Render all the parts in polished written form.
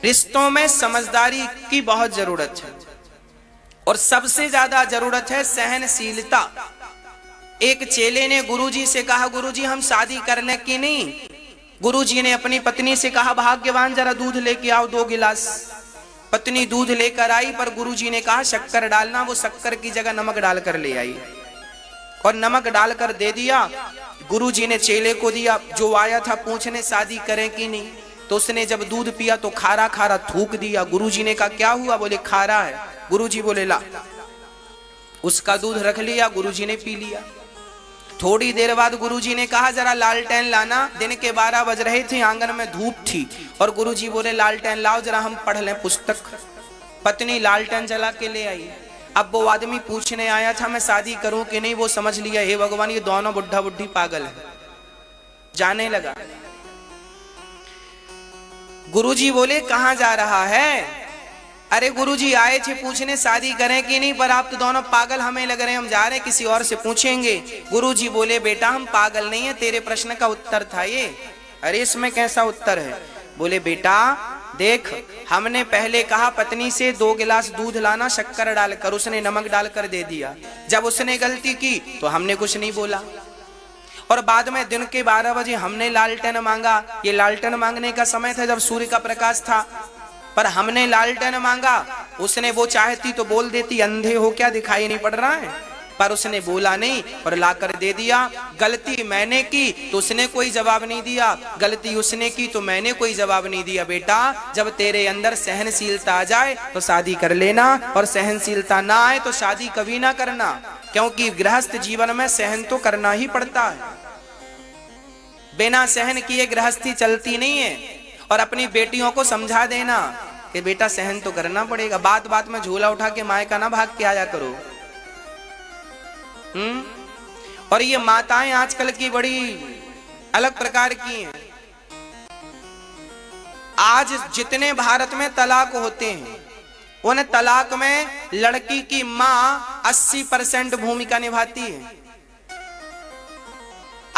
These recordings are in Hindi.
रिश्तों में समझदारी की बहुत जरूरत है और सबसे ज्यादा जरूरत है सहनशीलता। एक चेले ने गुरुजी से कहा, गुरुजी हम शादी कर लें कि नहीं? गुरुजी ने अपनी पत्नी से कहा, भाग्यवान जरा दूध लेके आओ 2 गिलास। पत्नी दूध लेकर आई, पर गुरुजी ने कहा शक्कर डालना। वो शक्कर की जगह नमक डालकर ले आई और नमक डालकर दे दिया। गुरुजी ने चेले को दिया, जो आया था पूछने शादी करें कि नहीं। तो उसने जब दूध पिया तो खारा खारा थूक दिया। गुरुजी ने कहा क्या हुआ? बोले खारा है। गुरुजी बोले ला। उसका दूध रख लिया, गुरुजी ने पी लिया। थोड़ी देर बाद गुरुजी ने कहा जरा लालटेन लाना। दिन के 12 बज रहे थे, आंगन में धूप थी और गुरुजी बोले लालटेन लाओ जरा हम पढ़ लें पुस्तक। पत्नी लालटेन जला के ले आई। अब वो आदमी पूछने आया था मैं शादी करूं कि नहीं, वो समझ लिया हे भगवान ये दोनों बुढ़ा बुढ़ी पागल है। जाने लगा। गुरुजी बोले कहां जा रहा है? अरे गुरुजी आए थे पूछने शादी करें कि नहीं, पर आप तो दोनों पागल हमें लग रहे हैं, हम जा रहे हैं किसी और से पूछेंगे। गुरुजी बोले बेटा हम पागल नहीं है, तेरे प्रश्न का उत्तर था ये। अरे इसमें कैसा उत्तर है? बोले बेटा देख, हमने पहले कहा पत्नी से 2 गिलास दूध लाना शक्कर डालकर, उसने नमक डालकर दे दिया। जब उसने गलती की तो हमने कुछ नहीं बोला और बाद में दिन के 12 बजे हमने लालटेन मांगा। ये लालटेन मांगने का समय था जब सूर्य का प्रकाश था, पर हमने लालटेन मांगा। उसने वो चाहती तो बोल देती अंधे हो क्या दिखाई नहीं पड़ रहा है, पर उसने बोला नहीं और लाकर दे दिया। गलती मैंने की तो उसने कोई जवाब नहीं दिया, गलती उसने की तो मैंने कोई जवाब नहीं दिया। बेटा जब तेरे अंदर सहनशीलता आ जाए तो शादी कर लेना और सहनशीलता ना आए तो शादी कभी ना करना, क्योंकि गृहस्थ जीवन में सहन तो करना ही पड़ता है। बिना सहन किए गृहस्थी चलती नहीं है। और अपनी बेटियों को समझा देना कि बेटा सहन तो करना पड़ेगा। बात बात में झोला उठा के माए का ना भाग के आया करो। और ये माताएं आजकल की बड़ी अलग प्रकार की हैं। आज जितने भारत में तलाक होते हैं उन तलाक में लड़की की मां 80% भूमिका निभाती है।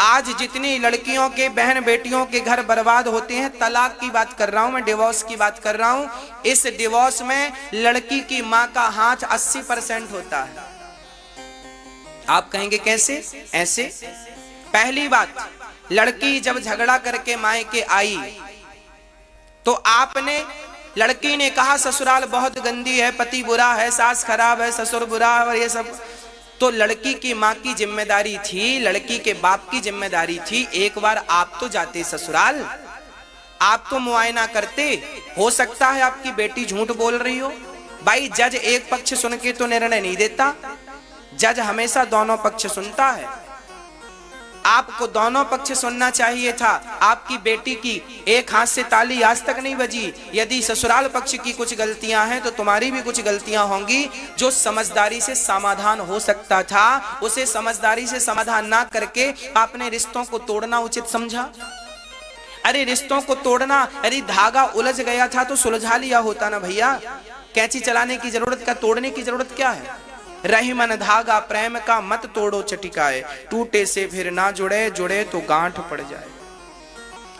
आज जितनी लड़कियों के बहन बेटियों के घर बर्बाद होते हैं, तलाक की बात कर रहा हूं मैं, डिवोर्स की बात कर रहा हूं, इस डिवोर्स में लड़की की मां का हाथ 80% होता है। आप कहेंगे कैसे? ऐसे। पहली बात, लड़की जब झगड़ा करके मायके आई तो आपने, लड़की ने कहा ससुराल बहुत गंदी है, पति बुरा है, सास खराब है, ससुर बुरा है और ये सब। तो लड़की की माँ की जिम्मेदारी थी, लड़की के बाप की जिम्मेदारी थी, एक बार आप तो जाते ससुराल, आप तो मुआयना करते। हो सकता है आपकी बेटी झूठ बोल रही हो। भाई जज एक पक्ष सुन के तो निर्णय नहीं देता, जज हमेशा दोनों पक्ष सुनता है। आपको दोनों पक्ष सुनना चाहिए था। आपकी बेटी की एक हाथ से ताली आज तक नहीं बजी। यदि ससुराल पक्ष की कुछ गलतियां हैं तो तुम्हारी भी कुछ गलतियां होंगी। जो समझदारी से समाधान हो सकता था उसे समझदारी से समाधान ना करके आपने रिश्तों को तोड़ना उचित समझा। अरे रिश्तों को तोड़ना, अरे धागा उलझ गया था तो सुलझा लिया होता ना भैया। कैंची चलाने की जरूरत क्या, तोड़ने की जरूरत क्या है? रही मन धागा प्रेम का मत तोड़ो चटिकाए, टूटे से फिर ना जुड़े, जुड़े तो गांठ पड़ जाए।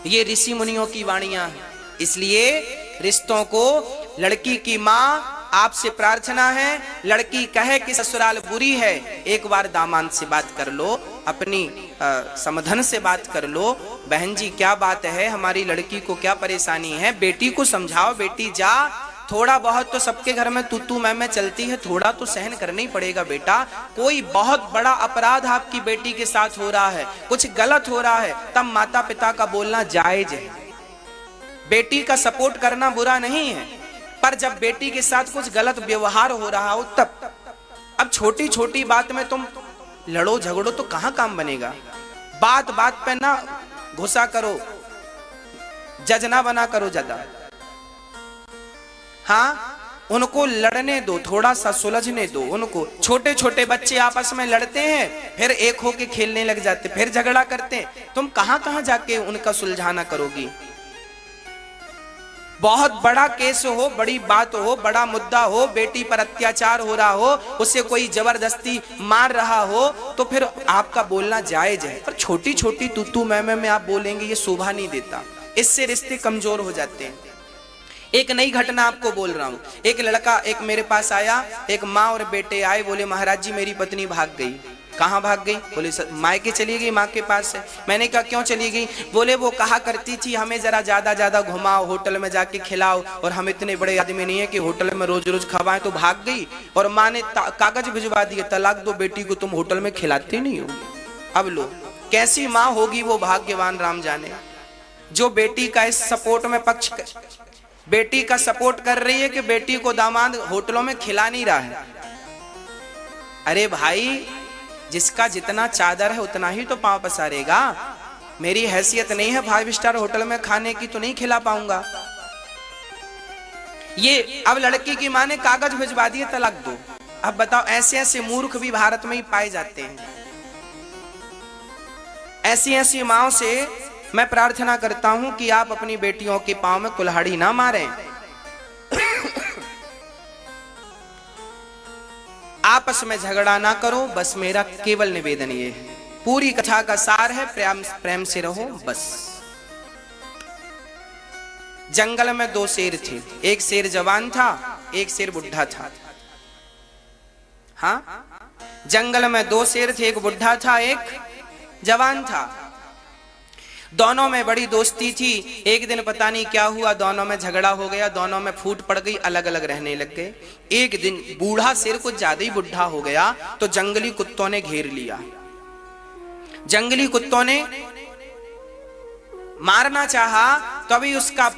ये ऋषि मुनियों की वाणियां हैं। इसलिए रिश्तों को, लड़की की माँ आपसे प्रार्थना है, लड़की कहे कि ससुराल बुरी है, एक बार दामाद से बात कर लो, अपनी समधन से बात कर लो। बहन जी क्या बात है, हमारी लड़की को क्या परेशानी है, बेटी को समझाओ, बेटी जा, थोड़ा बहुत तो सबके घर में तू तू मैं चलती है, थोड़ा तो सहन करना ही पड़ेगा बेटा। कोई बहुत बड़ा अपराध आपकी बेटी के साथ हो रहा है, कुछ गलत हो रहा है, तब माता पिता का बोलना जायज है। बेटी का सपोर्ट करना बुरा नहीं है, पर जब बेटी के साथ कुछ गलत व्यवहार हो रहा हो तब। अब छोटी छोटी बात में तुम लड़ो झगड़ो तो कहां काम बनेगा। बात बात पे ना घुसा करो, जज ना बना करो ज्यादा। हाँ, उनको लड़ने दो, थोड़ा सा सुलझने दो उनको। छोटे छोटे बच्चे आपस में लड़ते हैं, फिर एक होके खेलने लग जाते, फिर झगड़ा करते हैं, तुम कहां कहां जाके उनका सुलझाना करोगी। बहुत बड़ा केस हो, बड़ी बात हो, बड़ा मुद्दा हो, बेटी पर अत्याचार हो रहा हो, उसे कोई जबरदस्ती मार रहा हो, तो फिर आपका बोलना जायज है। पर छोटी छोटी तू तू मैं आप बोलेंगे, ये शोभा नहीं देता, इससे रिश्ते कमजोर हो जाते हैं। एक नई घटना आपको बोल रहा हूं। एक लड़का एक मेरे पास आया, एक माँ और बेटे आए, बोले महाराज जी मेरी पत्नी भाग गई। कहाँ भाग गई? बोले मायके चली गई, माँ के पास है। मैंने कहा क्यों चली गई? बोले वो कहा करती थी हमें जरा ज्यादा घुमाओ, होटल में जाके खिलाओ, और हम इतने बड़े आदमी नहीं है कि होटल में रोज रोज खवाएं, तो भाग गई। और माँ ने कागज भिजवा दिए, तलाक दो बेटी को, तुम होटल में खिलाते नहीं हो। अब लो कैसी माँ होगी वो, भाग्यवान राम जाने, जो बेटी का इस सपोर्ट में पक्ष बेटी का सपोर्ट कर रही है कि बेटी को दामाद होटलों में खिला नहीं रहा है। अरे भाई, जिसका जितना चादर है उतना ही तो पांव पसारेगा। मेरी हैसियत नहीं है 5 स्टार होटल में खाने की, तो नहीं खिला पाऊंगा। ये अब लड़की की मां ने कागज भिजवा दिए, तलाक दो। अब बताओ, ऐसे ऐसे मूर्ख भी भारत में ही पाए जाते हैं। ऐसी ऐसी माओं से मैं प्रार्थना करता हूं कि आप अपनी बेटियों के पांव में कुल्हाड़ी ना मारें। आपस में झगड़ा ना करो, बस मेरा केवल निवेदन ये है। पूरी कथा का सार है, प्रेम से रहो बस। जंगल में 2 शेर थे, एक शेर जवान था, एक शेर बुढ़ा था। हाँ, जंगल में 2 शेर थे, एक बुढ़ा था, एक जवान था। दोनों में बड़ी दोस्ती थी। एक दिन पता नहीं क्या हुआ, दोनों में झगड़ा हो गया, दोनों में फूट पड़ गई, अलग अलग रहने लग गए। एक दिन बूढ़ा शेर कुछ ज्यादा ही बुढ़ा हो गया, तो जंगली कुत्तों ने घेर लिया। जंगली कुत्तों ने मारना चाहा, तभी उसका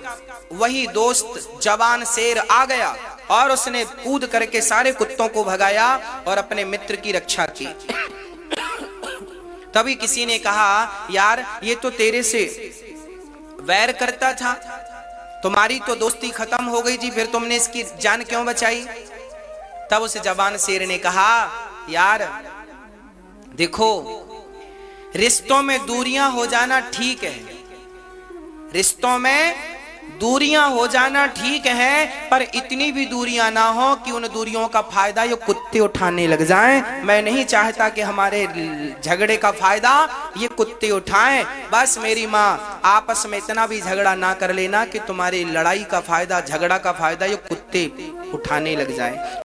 वही दोस्त जवान शेर आ गया और उसने कूद करके सारे कुत्तों को भगाया और अपने मित्र की रक्षा की। तभी किसी ने कहा, यार ये तो तेरे से वैर करता था, तुम्हारी तो दोस्ती खत्म हो गई जी, फिर तुमने इसकी जान क्यों बचाई? तब उस जवान शेर ने कहा, यार देखो, रिश्तों में दूरियां हो जाना ठीक है, रिश्तों में दूरियां हो जाना ठीक है, पर इतनी भी दूरियां ना हो कि उन दूरियों का फायदा ये कुत्ते उठाने लग जाएं। मैं नहीं चाहता कि हमारे झगड़े का फायदा ये कुत्ते उठाएं। बस मेरी माँ, आपस में इतना भी झगड़ा ना कर लेना कि तुम्हारी लड़ाई का फायदा, झगड़ा का फायदा ये कुत्ते उठाने लग जाएं।